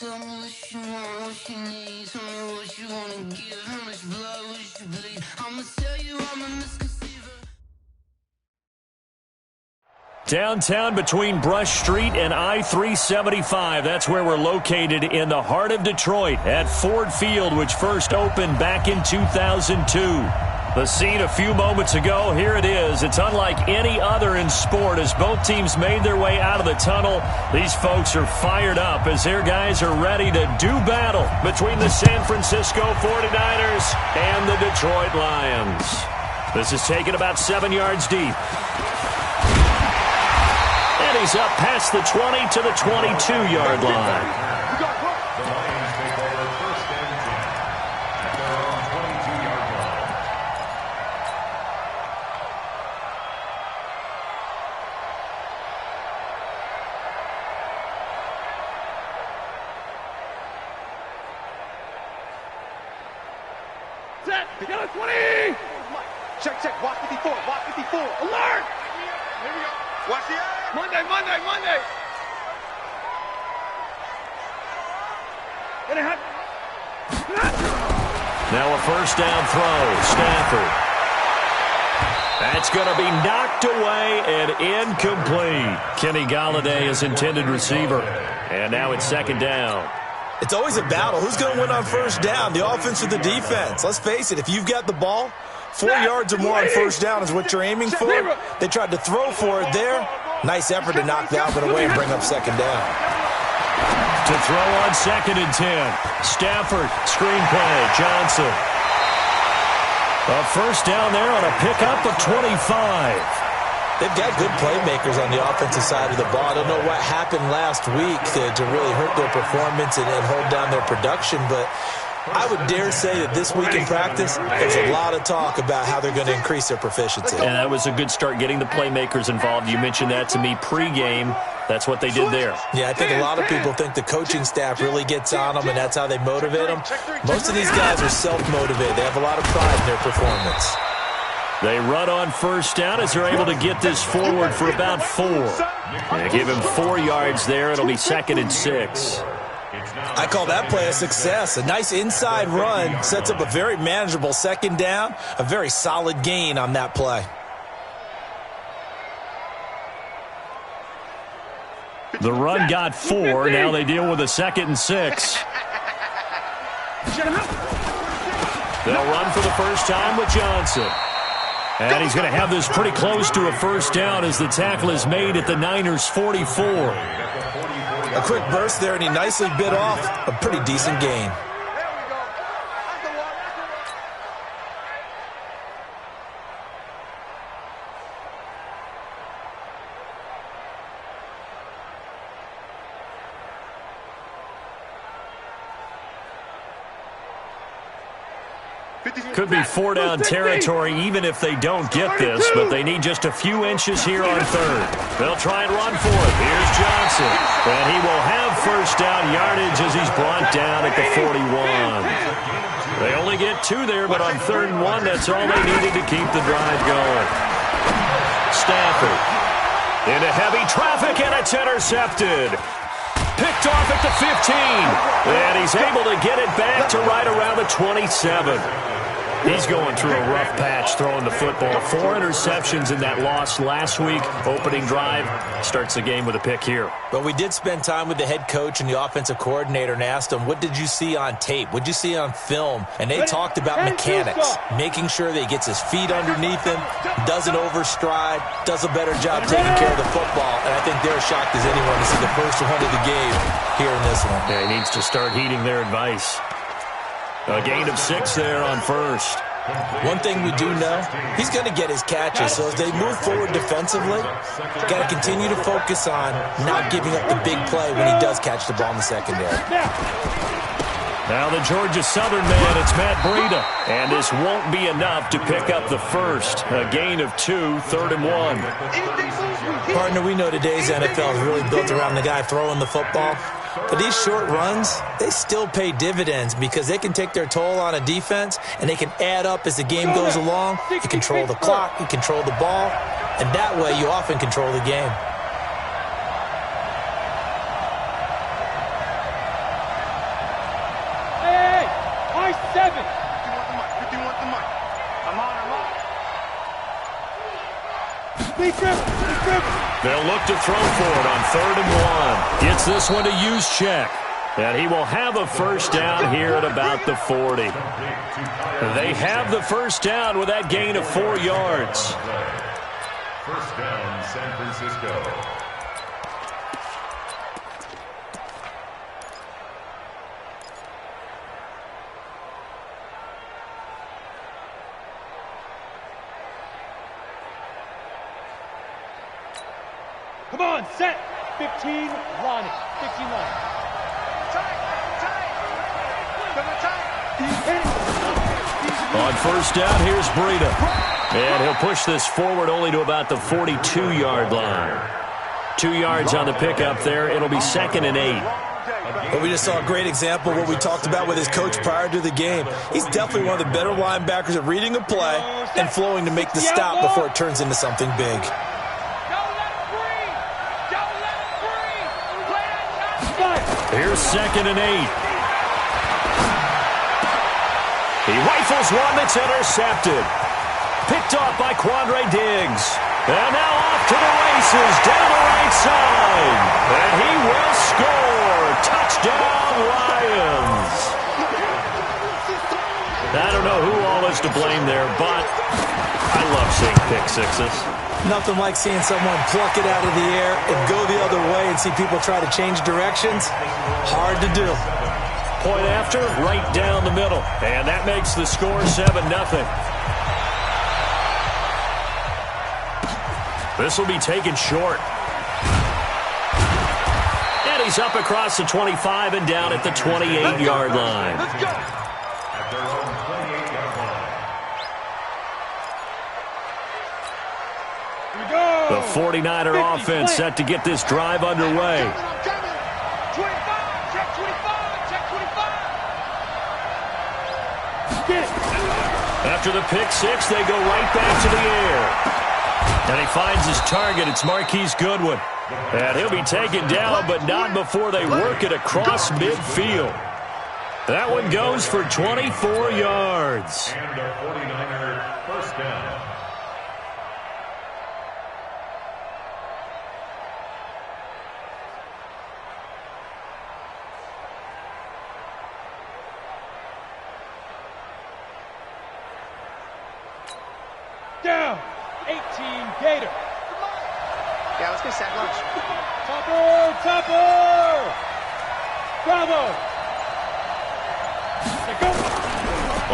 Tell me what you want, what you need. Tell me what you wanna give. How much blood would you bleed? I'ma tell you I'm a misconceiver. Downtown between Brush Street and I-375. That's where we're located in the heart of Detroit at Ford Field, which first opened back in 2002. The scene a few moments ago, here it is. It's unlike any other in sport as both teams made their way out of the tunnel. These folks are fired up as their guys are ready to do battle between the San Francisco 49ers and the Detroit Lions. This is taken about 7 yards deep. And he's up past the 20 to the 22-yard line. Set, get a 20! Check, watch 54, watch 54. Alert! Here we go. Watch the eye. Monday! Now a first down throw, Stafford. That's going to be knocked away and incomplete. Kenny Golladay is intended receiver. And now it's second down. It's always a battle. Who's going to win on first down, the offense or the defense? Let's face it, if you've got the ball, 4 yards or more on first down is what you're aiming for. They tried to throw for it there. Nice effort to knock that one away and bring up second down. To throw on 2nd and 10. Stafford, screenplay, Johnson. A first down there on a pickup of 25. They've got good playmakers on the offensive side of the ball. I don't know what happened last week to really hurt their performance and hold down their production, but I would dare say that this week in practice, there's a lot of talk about how they're going to increase their proficiency. And that was a good start getting the playmakers involved. You mentioned that to me pregame. That's what they did there. Yeah, I think a lot of people think the coaching staff really gets on them, and that's how they motivate them. Most of these guys are self-motivated. They have a lot of pride in their performance. They run on first down as they're able to get this forward for about 4. They give him 4 yards there. It'll be 2nd and 6. I call that play a success. A nice inside run sets up a very manageable second down. A very solid gain on that play. The run got 4. Now they deal with a 2nd and 6. They'll run for the first time with Johnson. And he's going to have this pretty close to a first down as the tackle is made at the Niners' 44. A quick burst there, and he nicely bit off a pretty decent gain. Could be 4-down territory even if they don't get this, but they need just a few inches here on 3rd. They'll try and run for it. Here's Johnson. And he will have first down yardage as he's brought down at the 41. They only get 2 there, but on 3rd and 1, that's all they needed to keep the drive going. Stafford into heavy traffic, and it's intercepted. Picked off at the 15, and he's able to get it back to right around the 27. He's going through a rough patch throwing the football. 4 interceptions in that loss last week. Opening drive starts the game with a pick here. But we did spend time with the head coach and the offensive coordinator and asked them, what did you see on tape? What did you see on film? And they talked about mechanics, making sure that he gets his feet underneath him, doesn't overstride, does a better job taking care of the football. And I think they're as shocked as anyone to see the first one of the game here in this one. Yeah, he needs to start heeding their advice. A gain of 6 there on first. One thing we do know, he's going to get his catches. So as they move forward defensively, got to continue to focus on not giving up the big play when he does catch the ball in the secondary. Now the Georgia Southern man, it's Matt Breida. And this won't be enough to pick up the first. A gain of 2, 3rd and 1. Partner, we know today's NFL is really built around the guy throwing the football. But these short runs, they still pay dividends because they can take their toll on a defense and they can add up as the game goes along. You control the clock, you control the ball, and that way you often control the game. They'll look to throw for it on 3rd and 1. Gets this one to Juszczyk. And he will have a first down here at about the 40. They have the first down with that gain of 4 yards. First down, San Francisco. Come on, set. 15, Ronnie. 15 line. On first down, here's Breida. And he'll push this forward only to about the 42-yard line. 2 yards on the pickup there. It'll be 2nd and 8. But we just saw a great example of what we talked about with his coach prior to the game. He's definitely one of the better linebackers at reading a play and flowing to make the stop before it turns into something big. Here's 2nd and 8. He rifles one that's intercepted. Picked off by Quandre Diggs. And now off to the races down the right side. And he will score. Touchdown, Lions. I don't know who all is to blame there, but I love seeing pick sixes. Nothing like seeing someone pluck it out of the air and go the other way and see people try to change directions. Hard to do. Point after, right down the middle. And that makes the score 7-0. This will be taken short. And he's up across the 25 and down at the 28-yard line. At their own 28-yard line. The 49er offense set to get this drive underway. After the pick six, they go right back to the air. And he finds his target. It's Marquise Goodwin. And he'll be taken down, but not before they work it across midfield. That one goes for 24 yards. And a 49er first down. Down. 18, Gator. Yeah, let's get set lunch. Topper, Topper. Bravo. They go.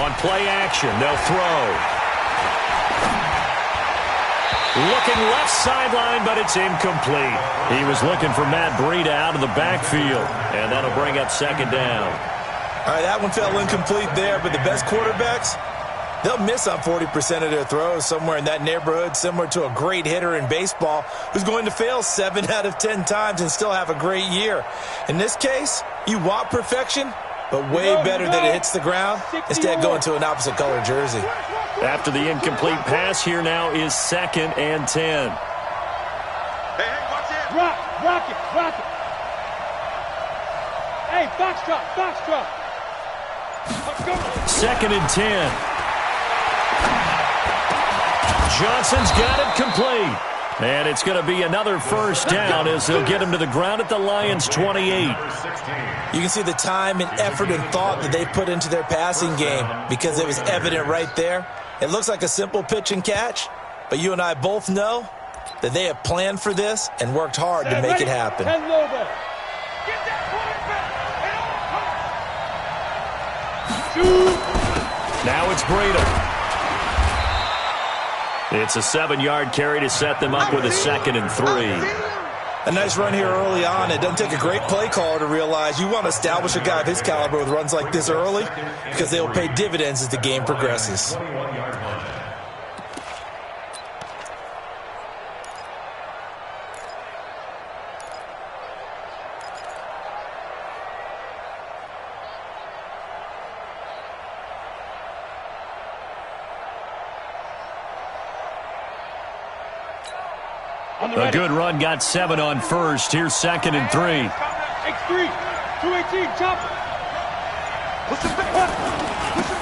On play action, they'll throw. Looking left sideline, but it's incomplete. He was looking for Matt Breida out of the backfield, and that'll bring up 2nd down. All right, that one fell incomplete there, but the best quarterbacks, they'll miss on 40% of their throws, somewhere in that neighborhood, similar to a great hitter in baseball who's going to fail 7 out of 10 times and still have a great year. In this case, you want perfection, but way better that it hits the ground instead of going to an opposite color jersey. After the incomplete pass, here now is 2nd and 10. Hey, watch it. Rock it. Hey, box drop. Let's go. 2nd and 10. Johnson's got it complete. And it's going to be another first down as they'll get him to the ground at the Lions' 28. You can see the time and effort and thought that they put into their passing game because it was evident right there. It looks like a simple pitch and catch, but you and I both know that they have planned for this and worked hard to make it happen. 10 Lobo. Now it's Breida. It's a 7-yard carry to set them up with a 2nd and 3. A nice run here early on. It doesn't take a great play caller to realize you want to establish a guy of his caliber with runs like this early because they will pay dividends as the game progresses. A good run got 7 on first. Here's 2nd and 3. X3, 218, chopper.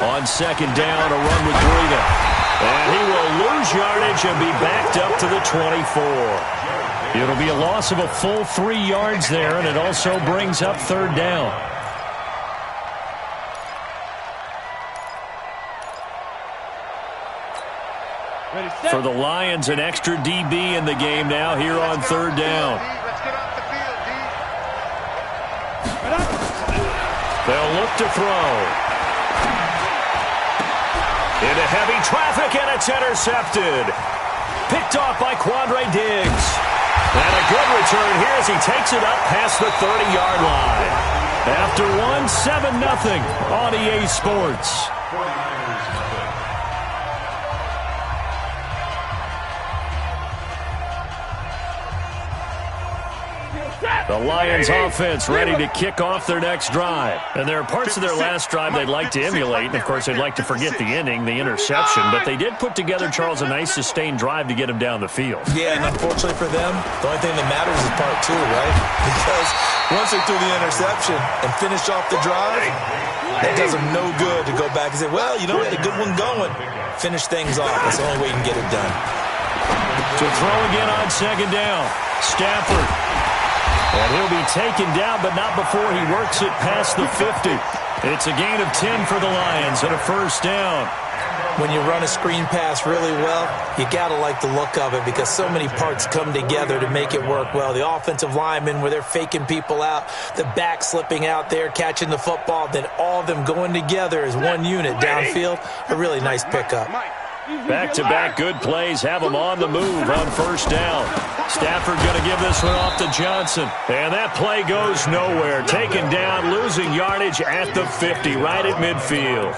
On 2nd down, a run with Breida. And he will lose yardage and be backed up to the 24. It'll be a loss of a full 3 yards there, and it also brings up third down. For the Lions, an extra DB in the game now here on third down. Let's get off the field, D. They'll look to throw. Into heavy traffic, and it's intercepted. Picked off by Quandre Diggs. And a good return here as he takes it up past the 30-yard line. After one, 7-0 on EA Sports. The Lions offense ready to kick off their next drive. And there are parts of their last drive they'd like to emulate. And, of course, they'd like to forget the inning, the interception. But they did put together, Charles, a nice sustained drive to get him down the field. Yeah, and unfortunately for them, the only thing that matters is part 2, right? Because once they threw the interception and finished off the drive, that does them no good to go back and say, well, you know, we had a good one going. Finish things off. That's the only way you can get it done. To throw again on second down. Stafford. And he'll be taken down, but not before he works it past the 50. It's a gain of 10 for the Lions and a first down. When you run a screen pass really well, you got to like the look of it because so many parts come together to make it work well. The offensive linemen where they're faking people out, the back slipping out there, catching the football, then all of them going together as one unit downfield. A really nice pickup. Back-to-back good plays have them on the move on first down. Stafford going to give this one off to Johnson. And that play goes nowhere. Taken down, losing yardage at the 50, right at midfield.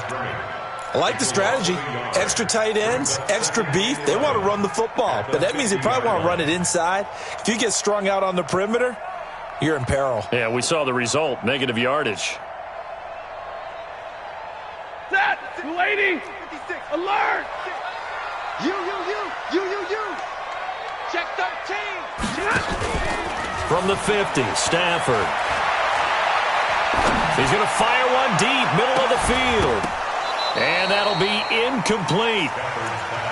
I like the strategy. Extra tight ends, extra beef. They want to run the football, but that means they probably want to run it inside. If you get strung out on the perimeter, you're in peril. Yeah, we saw the result, negative yardage. Set! 280! 56. Alert! You. Check 13! From the 50, Stafford. He's going to fire one deep, middle of the field. And that'll be incomplete.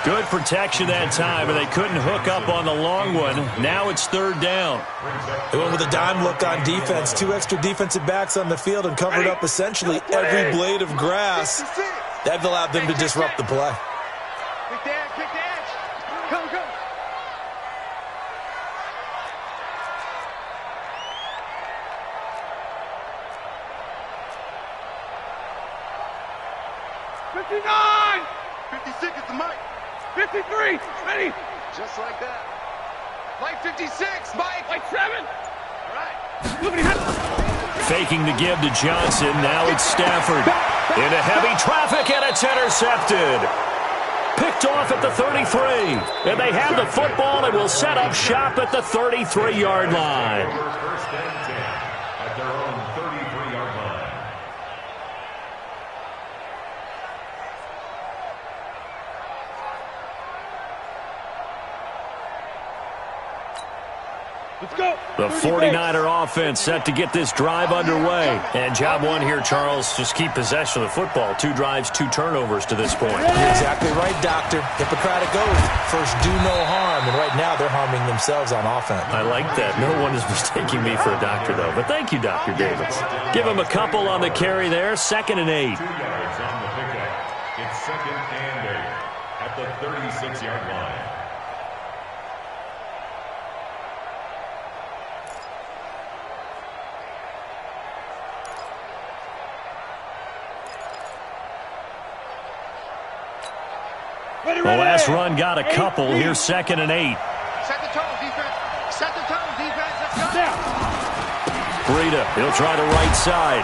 Good protection that time, and they couldn't hook up on the long one. Now it's third down. They went with a dime look on defense. 2 extra defensive backs on the field and covered up essentially every blade of grass. That allowed them to disrupt the play. Kick the edge. Go. '59! 56 is the mic. 53! Ready! Just like that. Mike 56, Mike. Like 7! All right. Faking the give to Johnson. Now it's Stafford. Into heavy traffic, and it's intercepted. Picked off at the 33. And they have the football and will set up shop at the 33-yard line. First and 10 at their own 33-yard line. Let's go! The 49er offense set to get this drive underway. And job one here, Charles, just keep possession of the football. 2 drives, 2 turnovers to this point. You're exactly right, Doctor. Hippocratic oath. First, do no harm. And right now, they're harming themselves on offense. I like that. No one is mistaking me for a doctor, though. But thank you, Dr. Davis. Give him a couple on the carry there. 2nd and 8. 2 yards on the pickup. It's 2nd and 8 at the 36-yard line. The last run got a couple. Here's 2nd and 8. Set the tone, defense. Set the tone, defense. Let's go. Down! Breida, he'll try to right side.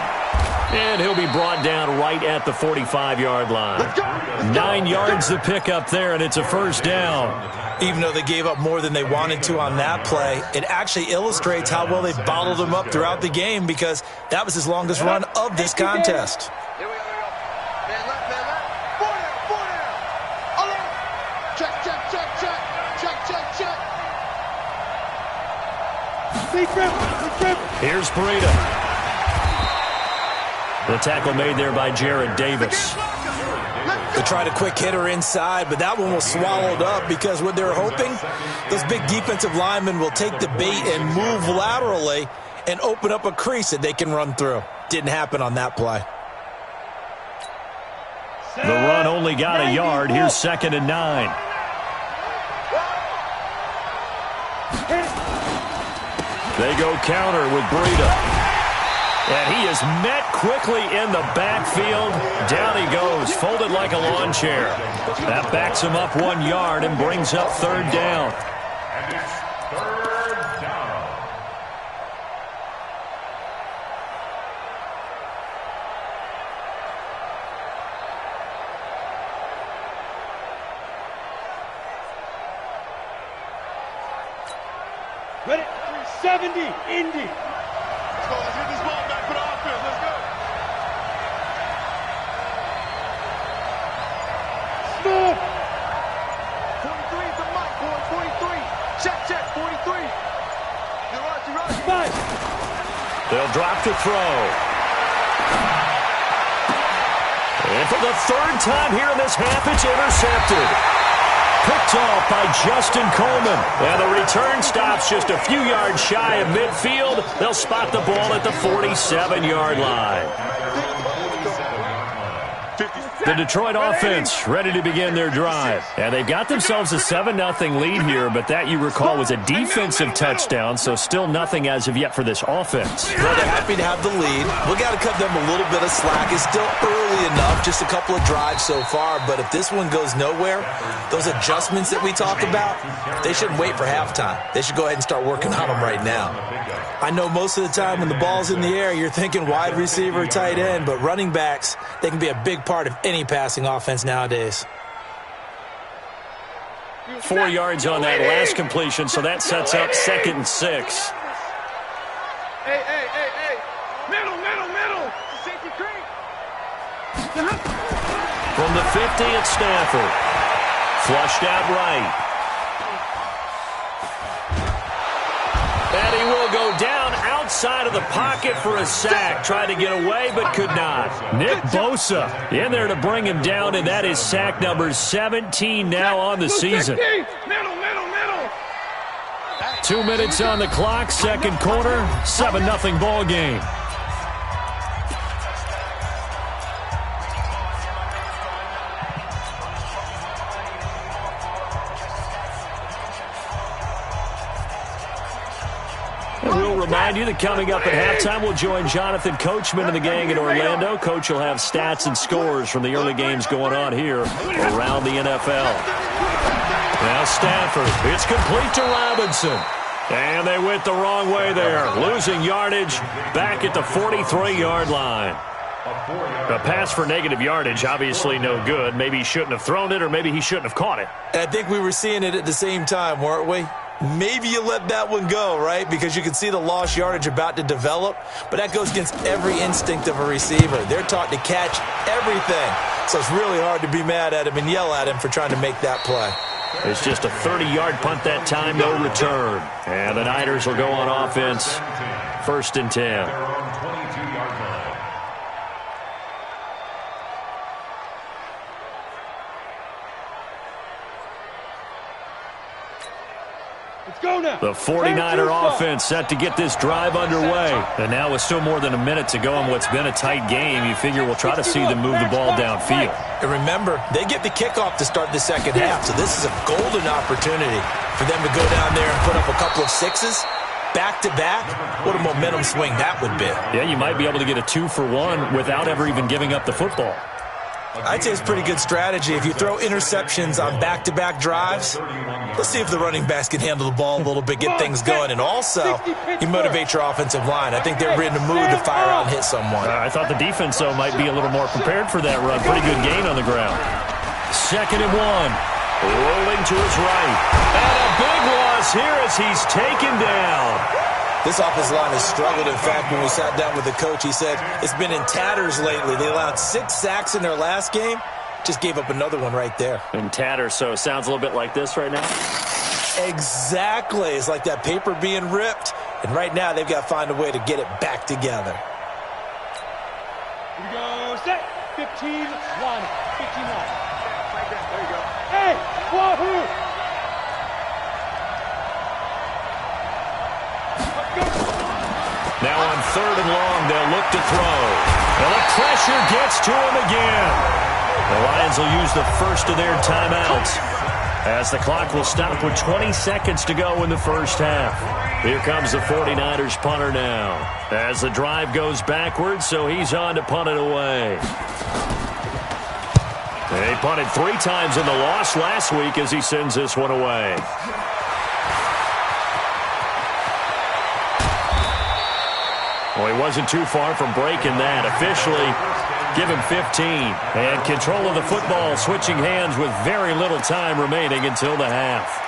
And he'll be brought down right at the 45-yard line. 9 yards to pick up there, and it's a first down. Even though they gave up more than they wanted to on that play, it actually illustrates how well they bottled them up throughout the game because that was his longest run of this contest. Here we go. Man left. 4 down. Alert. Check. Big grip! Here's Breida. The tackle made there by Jared Davis. Left They tried a quick hitter inside, but that one was swallowed up because what they're hoping, those big defensive linemen will take the bait and move laterally and open up a crease that they can run through. Didn't happen on that play. The run only got a yard. Here's 2nd and 9. They go counter with Breida. And he is met quickly in the backfield. Down he goes, folded like a lawn chair. That backs him up 1 yard and brings up 3rd down. And it's 3rd down. Ready? 370, Indy. Let's get this ball back for the offense. Let's go. Smith. 43 is the mic, boy. 43. Check. 43. You're right. Five. They'll drop to throw. And for the 3rd time here in this half, it's intercepted. Picked off by Justin Coleman. And the return stops just a few yards shy of midfield. They'll spot the ball at the 47-yard line. The Detroit offense ready to begin their drive. And they've got themselves a 7-0 lead here, but that, you recall, was a defensive touchdown, so still nothing as of yet for this offense. Well, they're happy to have the lead. We've got to cut them a little bit of slack. It's still early enough, just a couple of drives so far, but if this one goes nowhere, those adjustments that we talk about, they shouldn't wait for halftime. They should go ahead and start working on them right now. I know most of the time when the ball's in the air, you're thinking wide receiver, tight end, but running backs, they can be a big part of any passing offense nowadays. 4 yards on that last completion, so that sets up 2nd and 6. Hey. Middle. Safety creek. From the 50, it's Stafford. Flushed out right. And he will go down outside of the pocket for a sack. Tried to get away, but could not. Nick Bosa in there to bring him down, and that is sack number 17 now on the season. Middle. 2 minutes on the clock, 2nd quarter, 7-0 ball game. We'll remind you that coming up at halftime, we'll join Jonathan Coachman and the gang in Orlando. Coach will have stats and scores from the early games going on here around the NFL. Now Stafford, it's complete to Robinson. And they went the wrong way there, losing yardage back at the 43-yard line. A pass for negative yardage, obviously no good. Maybe he shouldn't have thrown it, or maybe he shouldn't have caught it. I think we were seeing it at the same time, weren't we? Maybe you let that one go, right? Because you can see the lost yardage about to develop, but that goes against every instinct of a receiver. They're taught to catch everything, so it's really hard to be mad at him and yell at him for trying to make that play. It's just a 30-yard punt that time, no return. And the Niners will go on offense, 1st and 10. The 49er offense set to get this drive underway. And now with still more than a minute to go in what's been a tight game, you figure we'll try to see them move the ball downfield. And remember, they get the kickoff to start the 2nd half, so this is a golden opportunity for them to go down there and put up a couple of sixes. Back-to-back, what a momentum swing that would be. Yeah, you might be able to get a 2-for-1 without ever even giving up the football. I'd say it's pretty good strategy. If you throw interceptions on back-to-back drives, let's see if the running backs can handle the ball a little bit, get things going, and also you motivate your offensive line. I think they're in the mood to fire out and hit someone. I thought the defense, though, might be a little more prepared for that run. Pretty good gain on the ground. 2nd and 1. Rolling to his right. And a big loss here as he's taken down. This offensive line has struggled. In fact, when we sat down with the coach, he said it's been in tatters lately. They allowed 6 sacks in their last game. Just gave up another one right there. In tatters, so it sounds a little bit like this right now? Exactly. It's like that paper being ripped. And right now, they've got to find a way to get it back together. Here we go. Set. 15 line. 15 line. Hey, Wahoo! Now on 3rd and long, they'll look to throw. And the pressure gets to him again. The Lions will use the first of their timeouts, as the clock will stop with 20 seconds to go in the first half. Here comes the 49ers punter now, as the drive goes backwards, so he's on to punt it away. They punted 3 times in the loss last week as he sends this one away. Well, he wasn't too far from breaking that. Officially, give him 15. And control of the football, switching hands with very little time remaining until the half.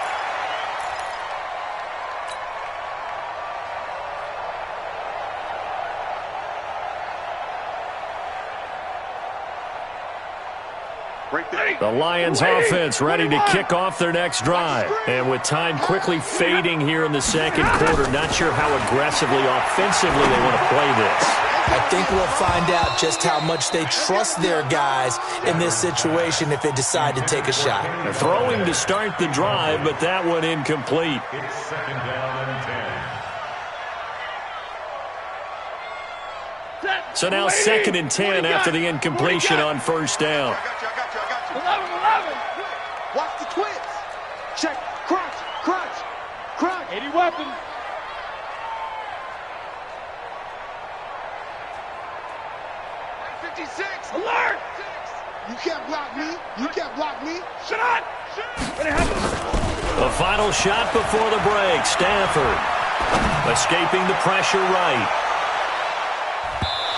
The Lions offense ready to kick off their next drive. And with time quickly fading here in the second quarter, not sure how aggressively, offensively they want to play this. I think we'll find out just how much they trust their guys in this situation if they decide to take a shot. They're throwing to start the drive, but that one incomplete. It's 2nd down and 10. So now 2nd and 10 after the incompletion on 1st down. 11. Watch the twins. Check. Crunch. 80 weapons. Alert! You can't block me. Shut up! What happened? The final shot before the break. Stafford escaping the pressure right.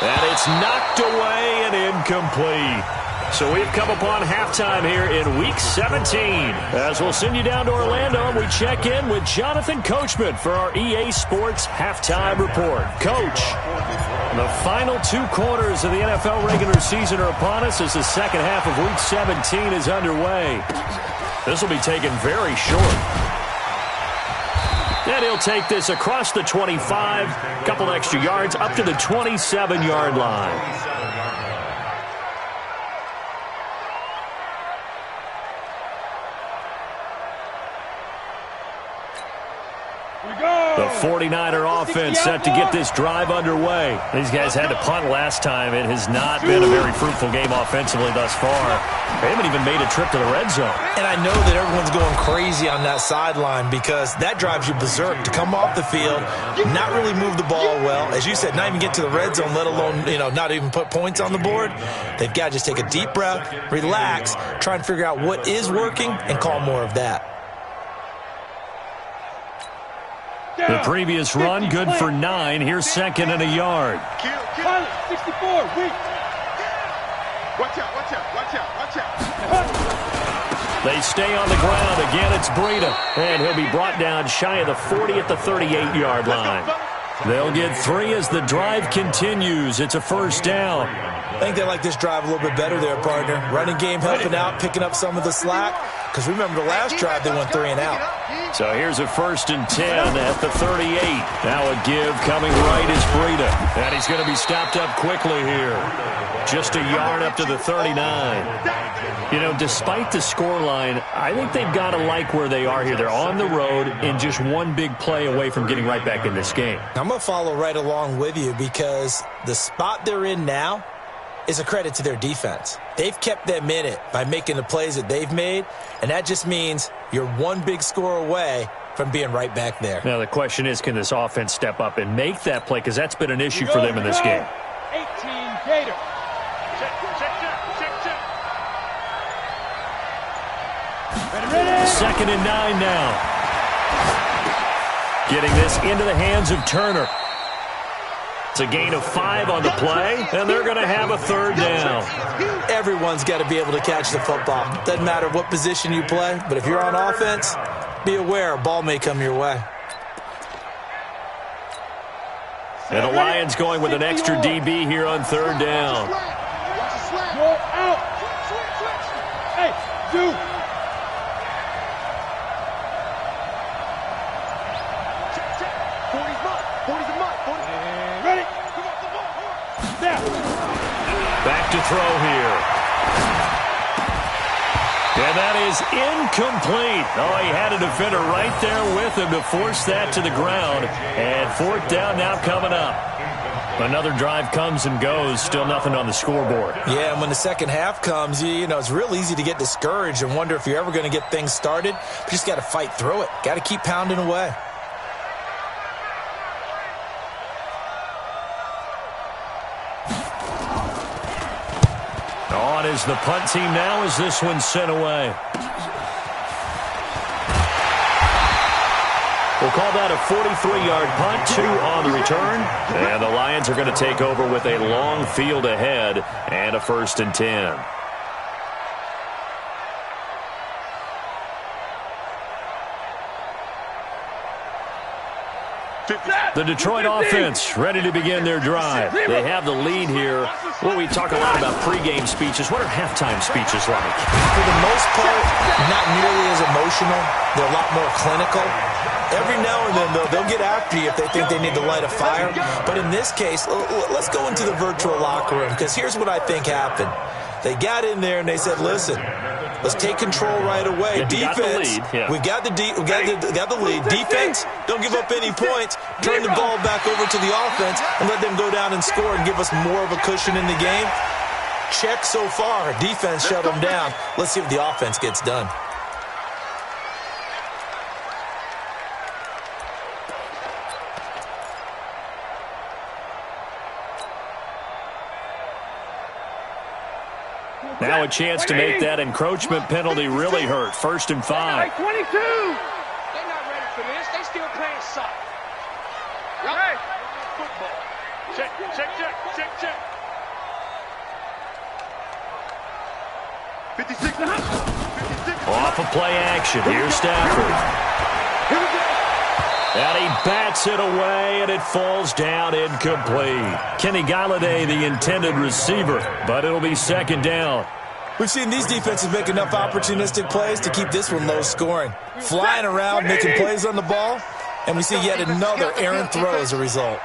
And it's knocked away and incomplete. So we've come upon halftime here in Week 17. As we'll send you down to Orlando, we check in with Jonathan Coachman for our EA Sports Halftime Report. Coach, the final 2 quarters of the NFL regular season are upon us as the second half of Week 17 is underway. This will be taken very short. And he'll take this across the 25, a couple extra yards, up to the 27-yard line. The 49er offense set to get this drive underway. These guys had to punt last time. It has not been a very fruitful game offensively thus far. They haven't even made a trip to the red zone. And I know that everyone's going crazy on that sideline because that drives you berserk to come off the field, not really move the ball well. As you said, not even get to the red zone, let alone, not even put points on the board. They've got to just take a deep breath, relax, try and figure out what is working and call more of that. The previous run, good for 9. Here's 2nd and a yard. Pilot, 64, weak. Watch out. They stay on the ground. Again, it's Breida. And he'll be brought down shy of the 40 at the 38-yard line. They'll get 3 as the drive continues. It's a 1st down. I think they like this drive a little bit better there, partner. Running game helping out, picking up some of the slack. Because remember, the last drive, they went 3 and out. So here's a 1st and 10 at the 38. Now a give coming right is Breida. And he's going to be stopped up quickly here. Just a yard up to the 39. Despite the scoreline, I think they've got to like where they are here. They're on the road and just one big play away from getting right back in this game. I'm going to follow right along with you because the spot they're in now is a credit to their defense. They've kept them in it by making the plays that they've made, and that just means you're one big score away from being right back there. Now the question is, can this offense step up and make that play? Because that's been an issue for them in this game. 18 Gator. Check. 2nd and 9 now. Getting this into the hands of Turner. It's a gain of 5 on the play, and they're going to have a 3rd down. Everyone's got to be able to catch the football. Doesn't matter what position you play, but if you're on offense, be aware a ball may come your way. And the Lions going with an extra DB here on 3rd down. You're out. Hey, dude. Back to throw here. And that is incomplete. Oh, he had a defender right there with him to force that to the ground. And fourth down now coming up. Another drive comes and goes. Still nothing on the scoreboard. Yeah, and when the second half comes, you know, it's real easy to get discouraged and wonder if you're ever going to get things started. But you just got to fight through it. Got to keep pounding away. On is the punt team now as this one's sent away. We'll call that a 43-yard punt, 2 on the return. And the Lions are going to take over with a long field ahead and a 1st and 10. The Detroit offense ready to begin their drive. They have the lead here. Well, we talk a lot about pregame speeches. What are halftime speeches like? For the most part, not nearly as emotional. They're a lot more clinical. Every now and then, though, they'll get after you if they think they need to light a fire. But in this case, let's go into the virtual locker room, because here's what I think happened. They got in there and they said, listen, let's take control right away. Defense, we got the lead. Defense, don't give up any points. Turn the ball back over to the offense and let them go down and score and give us more of a cushion in the game. Check so far. Defense shut them down. Let's see if the offense gets done. Now a chance to make that encroachment penalty really hurt. 1st and 5. 22. They're not ready for this. They still playing soccer. Right. Football. Check. Check. 56. Off of play action. Here's Stafford. Here we go. And he bats it away, and it falls down incomplete. Kenny Galladay, the intended receiver, but it'll be 2nd down. We've seen these defenses make enough opportunistic plays to keep this one low scoring. Flying around, making plays on the ball, and we see yet another errant throw as a result.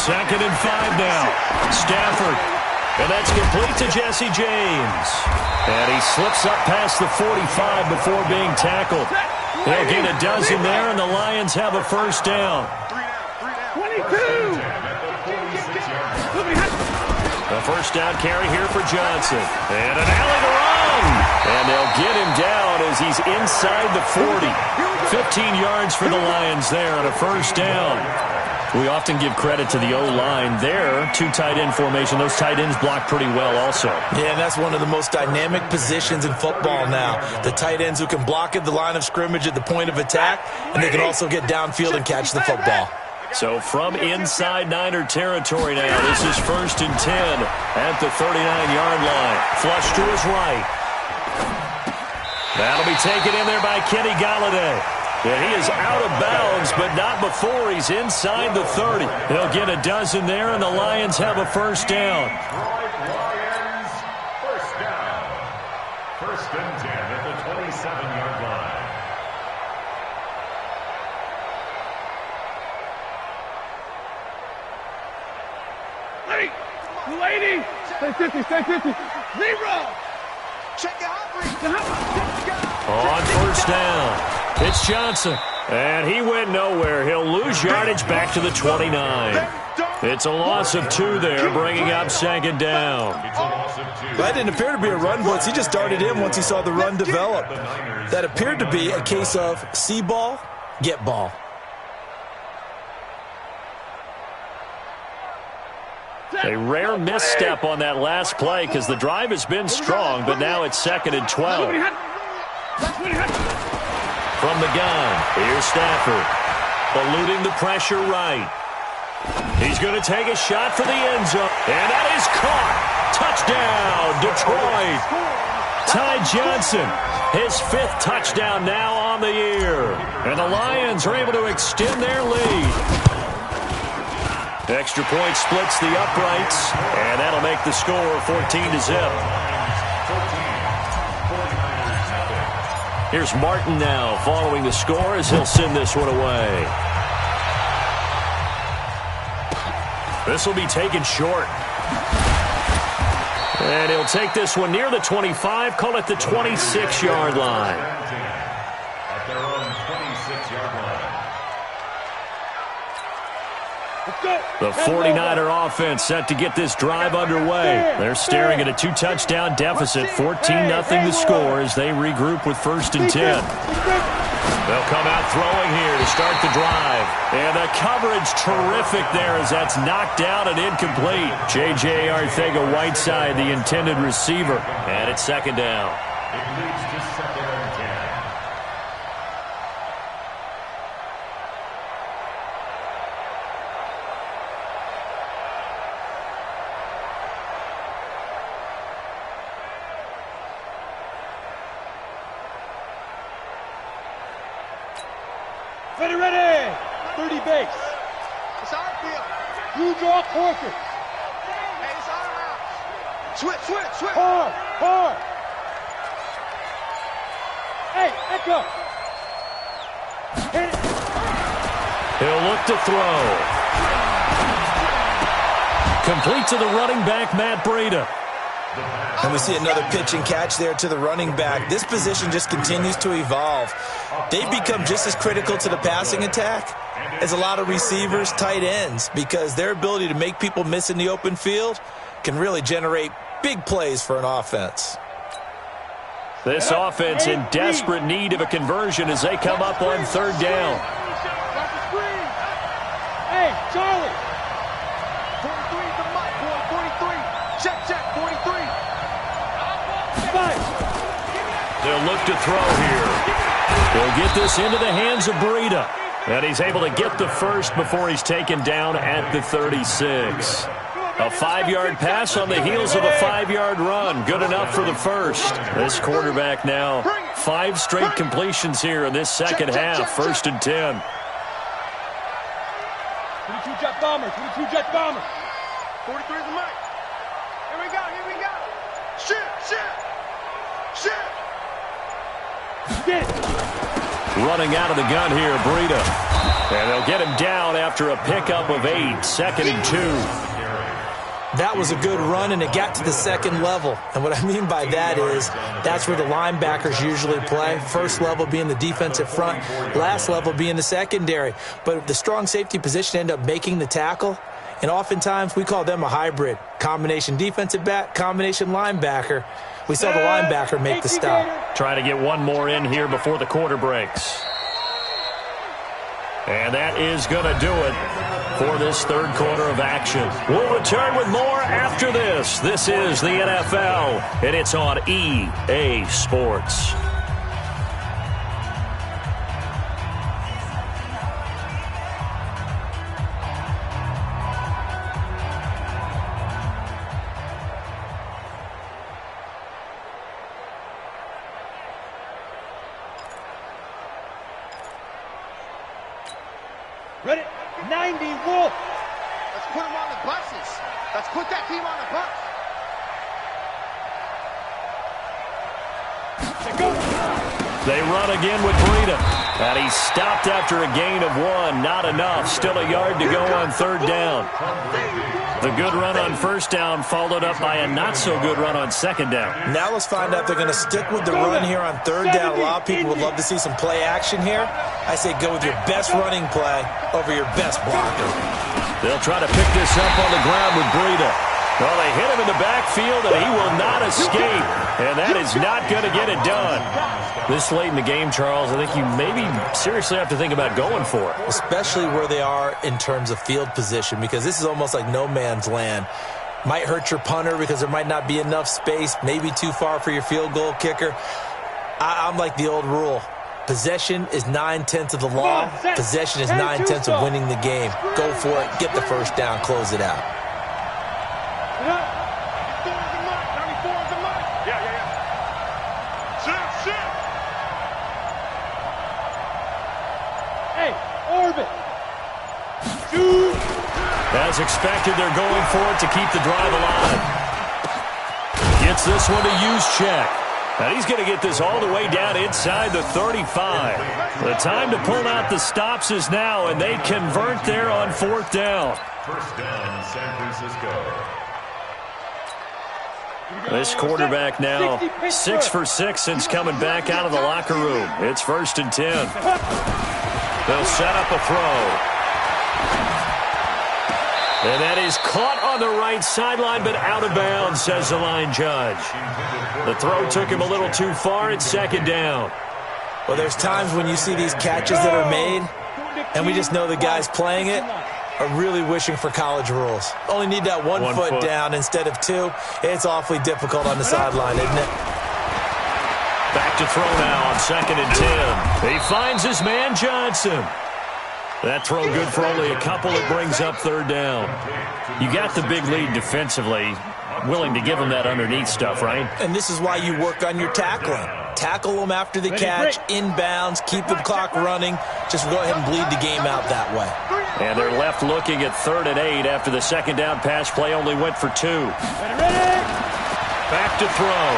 2nd and 5 now. Stafford. And that's complete to Jesse James. And he slips up past the 45 before being tackled. They'll get a dozen there, and the Lions have a 1st down. 22. A 1st down carry here for Johnson. And an alley to run. And they'll get him down as he's inside the 40. 15 yards for the Lions there on a 1st down. We often give credit to the O-line there. 2 tight end formation. Those tight ends block pretty well also. Yeah, and that's one of the most dynamic positions in football now. The tight ends who can block at the line of scrimmage at the point of attack, and they can also get downfield and catch the football. So from inside Niner territory now, this is 1st and 10 at the 39-yard line. Flush to his right. That'll be taken in there by Kenny Galladay. And he is out of bounds, but not before he's inside the 30. He'll get a dozen there, and the Lions have a 1st down. Lions, 1st down. 1st and 10 at the 27-yard line. Lady. Stay 50. 0. Check out. On 1st down, it's Johnson. And he went nowhere. He'll lose yardage back to the 29. It's a loss of 2 there, bringing up 2nd down. That didn't appear to be a run blitz. He just darted in once he saw the run develop. That appeared to be a case of see ball, get ball. A rare misstep on that last play because the drive has been strong, but now it's 2nd and 12. From the gun, here's Stafford. Eluding the pressure right. He's going to take a shot for the end zone. And that is caught. Touchdown, Detroit. Ty Johnson, his 5th touchdown now on the year. And the Lions are able to extend their lead. Extra point splits the uprights, and that'll make the score 14-0. Here's Martin now following the score as he'll send this one away. This will be taken short. And he'll take this one near the 25, call it the 26-yard line. At their own 26-yard line. The 49er offense set to get this drive underway. They're staring at a 2-touchdown deficit, 14-0 the score as they regroup with 1st and 10. They'll come out throwing here to start the drive. And the coverage terrific there as that's knocked down and incomplete. J.J. Arcega-Whiteside, the intended receiver. And it's 2nd down. It leads to 2nd and 10. Ready! 30 base. It's our field. You draw quarter. Hey, it's our house. Switch. Hard. Hey, echo. Hit it. He'll look to throw. Complete to the running back, Matt Breida. And we see another pitch and catch there to the running back. This position just continues to evolve. They've become just as critical to the passing attack as a lot of receivers, tight ends, because their ability to make people miss in the open field can really generate big plays for an offense. This offense in desperate need of a conversion as they come up on 3rd down. Hey, Charlie. 43 the mic, boy. 43. Check. 43. They'll look to throw here. They'll get this into the hands of Breida. And he's able to get the first before he's taken down at the 36. A 5-yard pass on the heels of a 5-yard run. Good enough for the first. This quarterback now 5 straight completions here in this second half. 1st and 10. 22 jet bomber. 43 the mic. Here we go. Shit. Get it. Running out of the gun here, Breida. And they'll get him down after a pickup of 8. 2nd and 2. That was a good run, and it got to the 2nd level. And what I mean by that is that's where the linebackers usually play. First level being the defensive front, last level being the secondary. But the strong safety position ended up making the tackle, and oftentimes we call them a hybrid. Combination defensive back, combination linebacker. We saw the linebacker make the stop. Trying to get one more in here before the quarter breaks. And that is going to do it for this 3rd quarter of action. We'll return with more after this. This is the NFL, and it's on EA Sports. Ready? 90 Wolf. Let's put them on the buses. Let's put that team on the bus. They run again with Breida. And he stopped after a gain of 1. Not enough. Still a yard to go on 3rd down. The good run on 1st down followed up by a not-so-good run on 2nd down. Now let's find out if they're going to stick with the run here on 3rd down. A lot of people would love to see some play action here. I say go with your best running play over your best blocker. They'll try to pick this up on the ground with Breida. Well, they hit him in the backfield, and he will not escape. And that is not going to get it done. This late in the game, Charles, I think you maybe seriously have to think about going for it. Especially where they are in terms of field position, because this is almost like no man's land. Might hurt your punter because there might not be enough space, maybe too far for your field goal kicker. I'm like the old rule. Possession is 9/10 of the law. Possession is 9/10 of winning the game. Go for it. Get the first down. Close it out. As expected, they're going for it to keep the drive alive. Gets this one to Juszczyk. And he's going to get this all the way down inside the 35. The time to pull out the stops is now, and they convert there on 4th down. 1st down, San Francisco. This quarterback now 6 for 6 since coming back out of the locker room. It's 1st and 10. They'll set up a throw. And that is caught on the right sideline, but out of bounds, says the line judge. The throw took him a little too far. It's 2nd down. Well, there's times when you see these catches that are made, and we just know the guys playing it are really wishing for college rules. Only need that one foot down instead of 2. It's awfully difficult on the sideline, isn't it? Back to throw now on 2nd and 10. He finds his man, Johnson. That throw good for only a couple. It brings up 3rd down. You got the big lead defensively. Willing to give them that underneath stuff, right? And this is why you work on your tackling. Tackle them after the catch, inbounds, keep the clock running. Just go ahead and bleed the game out that way. And they're left looking at 3rd and 8 after the 2nd down pass play only went for 2. Back to throw.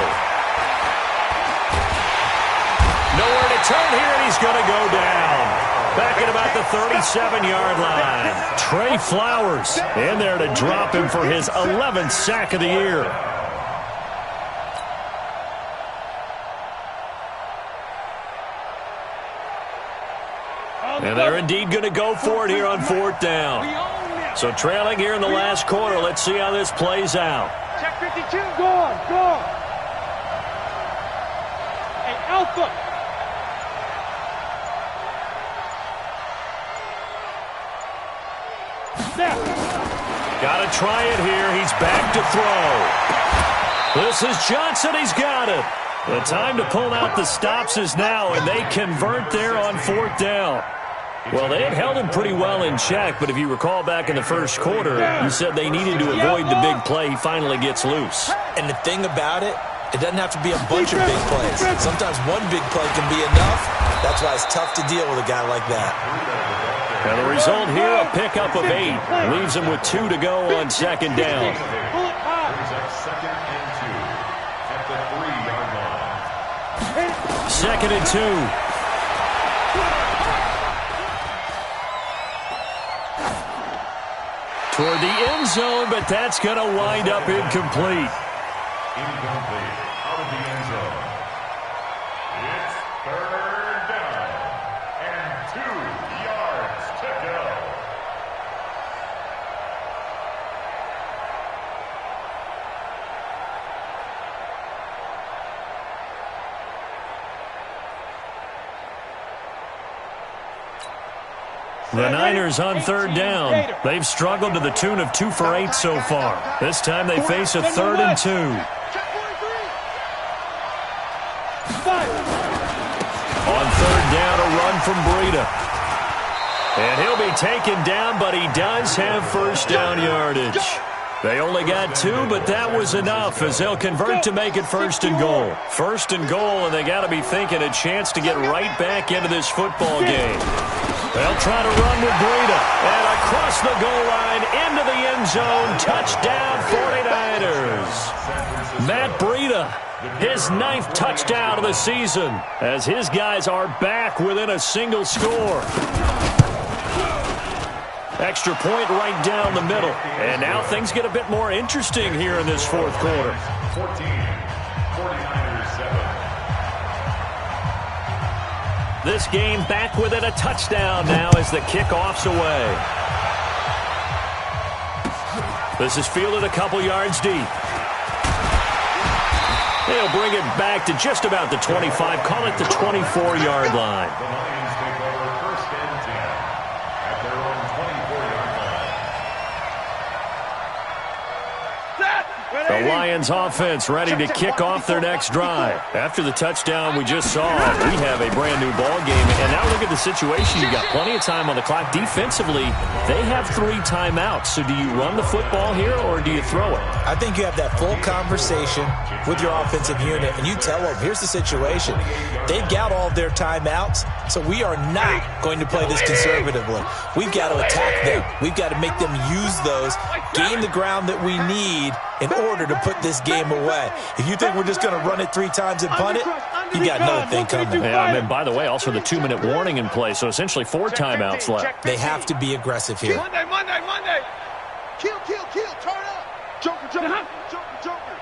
Nowhere to turn here, and he's going to go down. Back at about the 37-yard line. Trey Flowers in there to drop him for his 11th sack of the year. And they're indeed going to go for it here on 4th down. So trailing here in the last quarter. Let's see how this plays out. Check 52. Go on. Hey, Alpha. Got to try it here. He's back to throw. This is Johnson. He's got it. The time to pull out the stops is now, and they convert there on 4th down. Well, they had held him pretty well in check, but if you recall back in the first quarter, you said they needed to avoid the big play. He finally gets loose. And the thing about it, it doesn't have to be a bunch of big plays. Sometimes one big play can be enough. That's why it's tough to deal with a guy like that. And the result here, a pickup of 8. Leaves him with 2 to go on 2nd down. Brings up 2nd and 2 at the 3-yard line. 2nd and 2. Toward the end zone, but that's going to wind up incomplete. Incomplete. Out of the end zone. It's 3rd down and 2 yards to go. The Niners on 3rd down. They've struggled to the tune of 2 for 8 so far. This time they face a 3rd and 2. On 3rd down, a run from Breida. And he'll be taken down, but he does have 1st down yardage. They only got 2, but that was enough as they'll convert to make it 1st and goal. 1st and goal, and they got to be thinking a chance to get right back into this football game. They'll try to run with Breida. And across the goal line, into the end zone. Touchdown, 49ers. Matt Breida, his 9th touchdown of the season, as his guys are back within a single score. Extra point right down the middle. And now things get a bit more interesting here in this 4th quarter. 14, 49ers 7. This game back within a touchdown now as the kickoff's away. This is fielded a couple yards deep. They'll bring it back to just about the 25, call it the 24-yard line. The Lions take over 1st and 10 at their own 24-yard line. The Lions offense ready to kick off their next drive. After the touchdown we just saw, we have a brand new ball game. And now look at the situation. You got plenty of time on the clock. Defensively, they have 3 timeouts. So do you run the football here or do you throw it? I think you have that full conversation with your offensive unit, and you tell them, here's the situation. They've got all of their timeouts, so we are not going to play this conservatively. We've got to attack them. We've got to make them use those, gain the ground that we need in order to put this game away. If you think we're just going to run it 3 times and punt it, you got another thing coming. Yeah, I mean, by the way, also the 2-minute warning in play, so essentially 4 timeouts left. They have to be aggressive here. Monday. Kill. Turn up. Joker.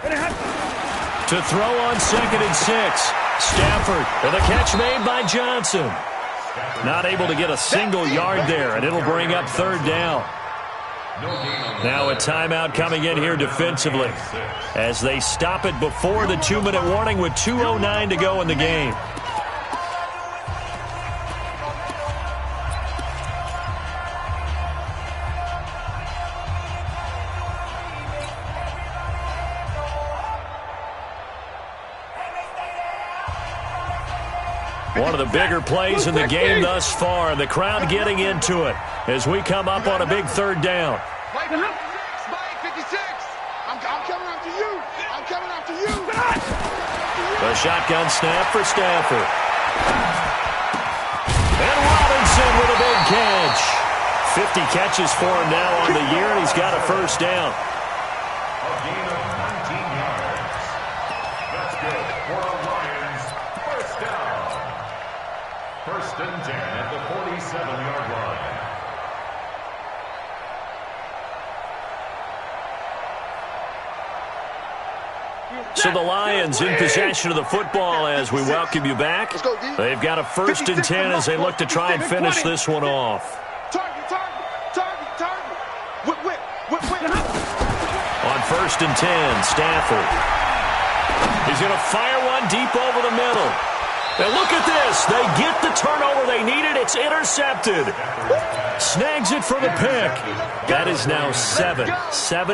To throw on 2nd and 6. Stafford with a catch made by Johnson. Not able to get a single yard there, and it'll bring up 3rd down. Now a timeout coming in here defensively as they stop it before the 2-minute warning with 2:09 to go in the game. One of the bigger plays in the game thus far, and the crowd getting into it as we come up on a big 3rd down. Mike 56. I'm coming after you. I'm coming after you. The shotgun snap for Stafford. And Robinson with a big catch. 50 catches for him now on the year, and he's got a 1st down. A gain of 19 yards. That's good for the Lions. 1st down. 1st and 10 at the 47-yard line. So the Lions in possession of the football as we welcome you back. They've got a 1st and 10 as they look to try and finish this one off. On 1st and 10, Stafford. He's going to fire one deep over the middle. And look at this. They get the turnover they needed. It's intercepted. Snags it for the pick. That is now 7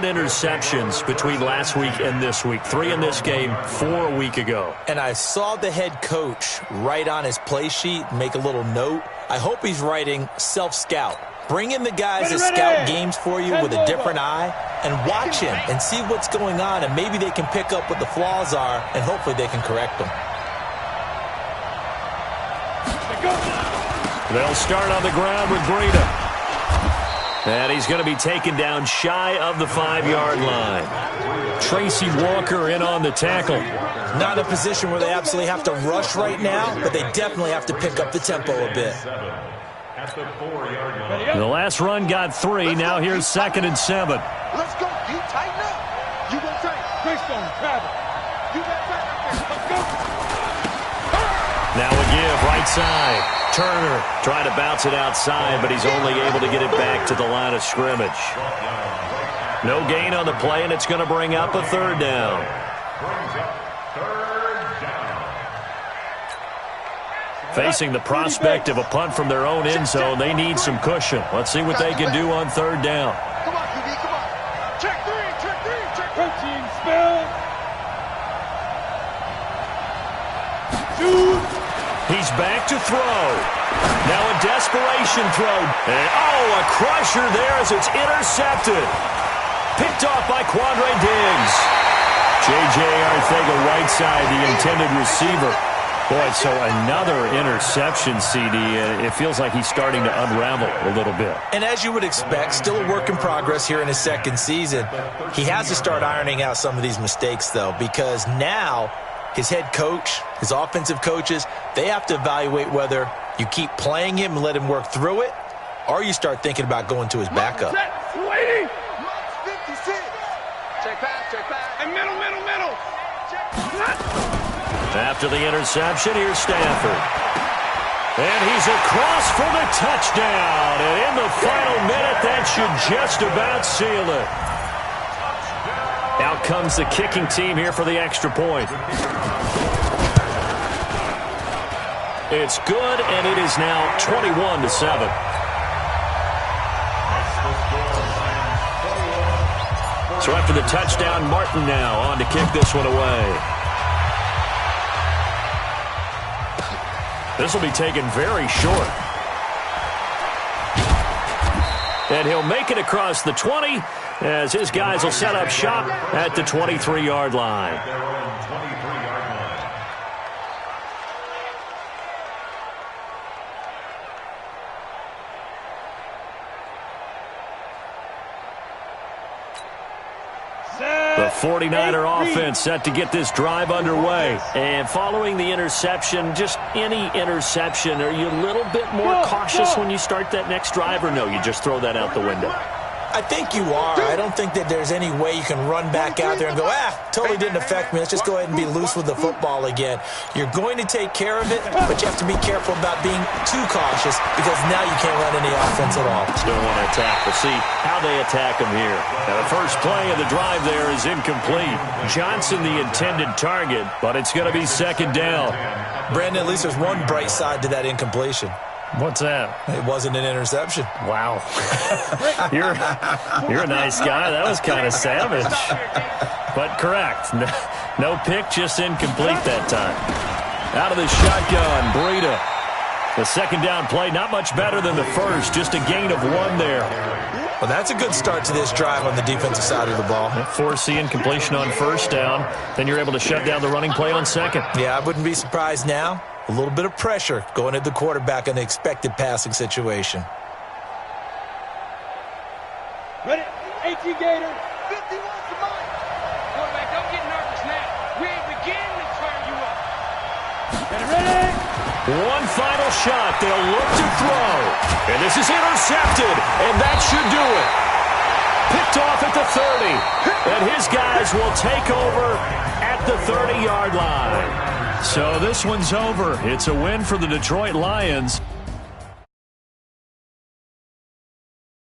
interceptions between last week and this week. 3 in this game, 4 a week ago. And I saw the head coach write on his play sheet, make a little note. I hope he's writing self-scout. Bring in the guys that scout games for you with a different eye and watch him and see what's going on, and maybe they can pick up what the flaws are, and hopefully they can correct them. They'll start on the ground with Breida. And he's going to be taken down shy of the 5-yard line. Tracy Walker in on the tackle. Not in a position where they absolutely have to rush right now, but they definitely have to pick up the tempo a bit. At the 4-yard line. The last run got 3. Now here's 2nd and 7. Let's go. You tighten up. You go tight. Greystone, Travis. You got tight. Let's go. Now a give, right side. Turner trying to bounce it outside, but he's only able to get it back to the line of scrimmage. No gain on the play, and it's going to bring up a 3rd down. Brings up 3rd down. Facing the prospect of a punt from their own end zone, they need some cushion. Let's see what they can do on 3rd down. Come on, QB, come on. Check 3, check 3, check 3. Protein spill. Shoot. He's back to throw. Now a desperation throw. And, oh, a crusher there as it's intercepted. Picked off by Quandre Diggs. J.J. Arcega-Whiteside, the intended receiver. Boy, so another interception, CD. It feels like he's starting to unravel a little bit. And as you would expect, still a work in progress here in his 2nd season. He has to start ironing out some of these mistakes, though, because now his head coach, his offensive coaches, they have to evaluate whether you keep playing him and let him work through it, or you start thinking about going to his backup. Waiting. 56. Check pass, check pass. And middle. After the interception, here's Stafford. And he's across for the touchdown. And in the final minute, that should just about seal it. Out comes the kicking team here for the extra point. It's good, and it is now 21-7. So after the touchdown, Martin now on to kick this one away. This will be taken very short. And he'll make it across the 20 as his guys will set up shop at the 23-yard line. Their own 23-yard line. The 49er offense set to get this drive underway. And following the interception, just any interception, are you a little bit more cautious when you start that next drive, or no, you just throw that out the window? I think you are. I don't think that there's any way you can run back out there and go, totally didn't affect me. Let's just go ahead and be loose with the football again. You're going to take care of it, but you have to be careful about being too cautious because now you can't run any offense at all. Still want to attack. We'll see how they attack him here. Now, the first play of the drive there is incomplete. Johnson the intended target, but it's going to be second down. Brandon, at least there's one bright side to that incompletion. What's that? It wasn't an interception. Wow. You're a nice guy. That was kind of savage. But correct. No pick, just incomplete that time. Out of the shotgun, Breida. The second down play, not much better than the first. Just a gain of 1 there. Well, that's a good start to this drive on the defensive side of the ball. Force the incompletion on first down. Then you're able to shut down the running play on second. Yeah, I wouldn't be surprised now. A little bit of pressure going at the quarterback in an expected passing situation. Ready? 18 Gator. 51 to mine. Quarterback, don't get nervous now. We ain't beginning to turn you up. Get ready. One final shot. They'll look to throw. And this is intercepted. And that should do it. Picked off at the 30. And his guys will take over at the 30-yard line. So this one's over. It's a win for the Detroit Lions.